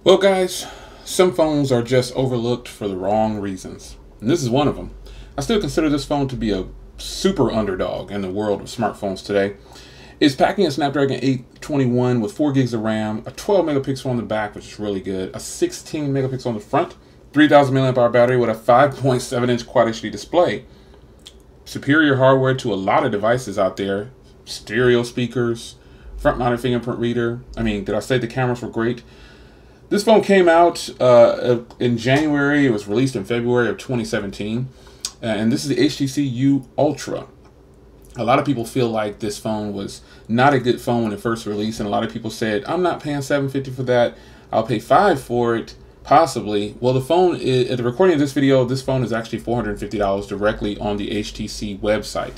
Well, guys, some phones are just overlooked for the wrong reasons, and this is one of them. I still consider this phone to be a super underdog in the world of smartphones today. It's packing a Snapdragon 821 with 4 gigs of RAM, a 12 megapixel on the back, which is really good, a 16 megapixel on the front, 3000 milliamp hour battery with a 5.7-inch Quad HD display. Superior hardware to a lot of devices out there, stereo speakers, front-mounted fingerprint reader. I mean, did I say the cameras were great? This phone came out in January. It was released in February of 2017. And this is the HTC U Ultra. A lot of people feel like this phone was not a good phone when it first released. And a lot of people said, I'm not paying $750 for that. I'll pay $5 for it, possibly. Well, the phone, at the recording of this video, this phone is actually $450 directly on the HTC website.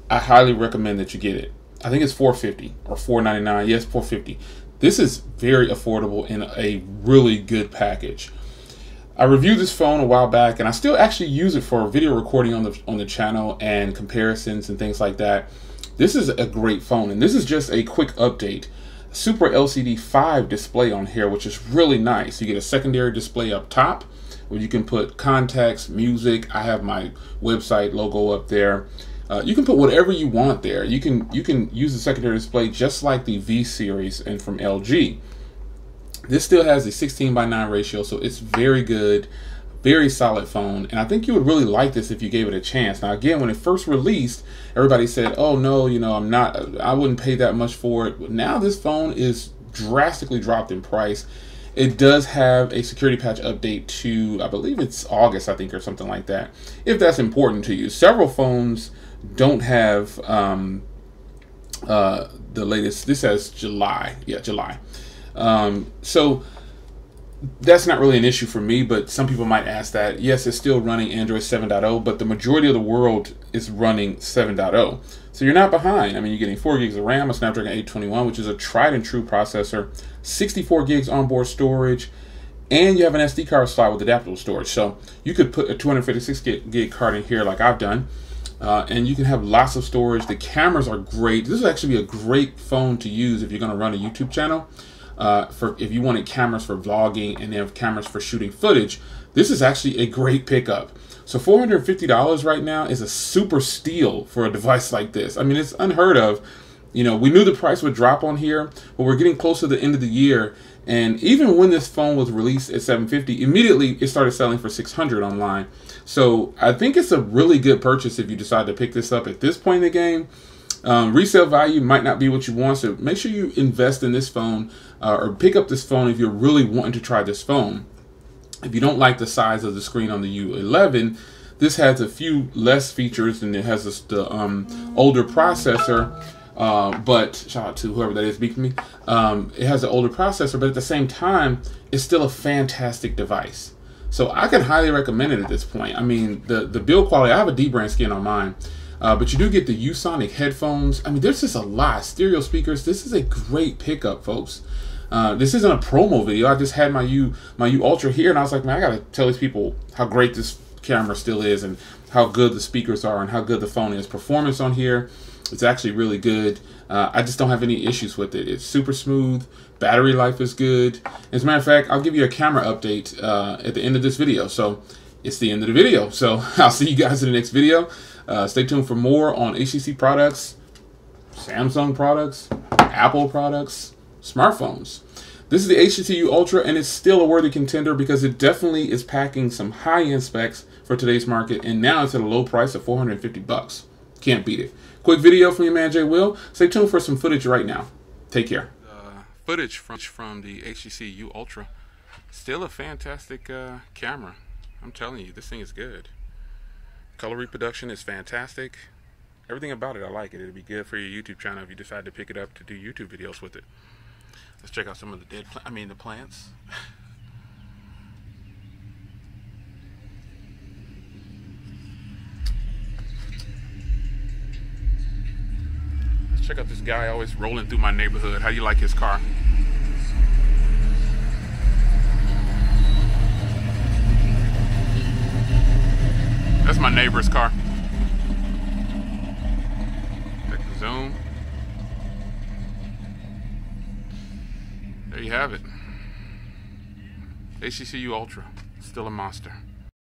I highly recommend that you get it. I think it's $450 or $499. Yes, $450. This is very affordable and a really good package. I reviewed this phone a while back, and I still actually use it for video recording on the channel and comparisons and things like that. This is a great phone, and this is just a quick update. Super LCD 5 display on here, which is really nice. You get a secondary display up top where you can put contacts, music. I have my website logo up there. You can put whatever you want there. You can use the secondary display just like the V series and from LG. This still has a 16:9 ratio, so it's very good, very solid phone, and I think you would really like this if you gave it a chance. Now, again, when it first released, everybody said, "Oh no, I wouldn't pay that much for it." But now this phone is drastically dropped in price. It does have a security patch update to, I believe it's August, I think, or something like that, if that's important to you. Several phones don't have the latest. This has July. Yeah, July. So that's not really an issue for me, but some people might ask that. Yes, it's still running Android 7.0, but the majority of the world is running 7.0. So you're not behind. I mean, you're getting 4 gigs of RAM, a Snapdragon 821, which is a tried and true processor, 64 gigs onboard storage, and you have an SD card slot with adaptable storage. So you could put a 256 gig card in here like I've done. And you can have lots of storage. The cameras are great. This would actually be a great phone to use if you're going to run a YouTube channel. If you wanted cameras for vlogging and then cameras for shooting footage, this is actually a great pickup. So $450 right now is a super steal for a device like this. I mean, it's unheard of. You know, we knew the price would drop on here, but we're getting close to the end of the year. And even when this phone was released at $750, immediately it started selling for $600 online. So I think it's a really good purchase if you decide to pick this up at this point in the game. Resale value might not be what you want, so make sure you invest in this phone or pick up this phone if you're really wanting to try this phone. If you don't like the size of the screen on the U11, this has a few less features and it has the older processor. But shout out to whoever that is beating me. It has an older processor, but at the same time, it's still a fantastic device. So I can highly recommend it at this point. I mean, the build quality, I have a D-brand skin on mine, but you do get the U-Sonic headphones. I mean, there's just a lot. Stereo speakers. This is a great pickup, folks. This isn't a promo video. I just had my U Ultra here, and I was like, man, I gotta tell these people how great this camera still is and how good the speakers are and how good the phone is. Performance on here, it's actually really good. I just don't have any issues with it. It's super smooth. Battery life is good. As a matter of fact, I'll give you a camera update at the end of this video. So it's the end of the video. So I'll see you guys in the next video. Stay tuned for more on HTC products, Samsung products, Apple products, smartphones. This is the HTC U Ultra, and it's still a worthy contender because it definitely is packing some high-end specs for today's market, and now it's at a low price of $450. Can't beat it. Quick video from your man Jay Will. Stay tuned for some footage right now. Take care. Footage from the HTC U Ultra. Still a fantastic camera. I'm telling you, this thing is good. Color reproduction is fantastic. Everything about it, I like it. It'll be good for your YouTube channel if you decide to pick it up to do YouTube videos with it. Let's check out some of the the plants. Check out this guy always rolling through my neighborhood. How do you like his car? That's my neighbor's car. Check the zoom. There you have it. HTC U Ultra, still a monster.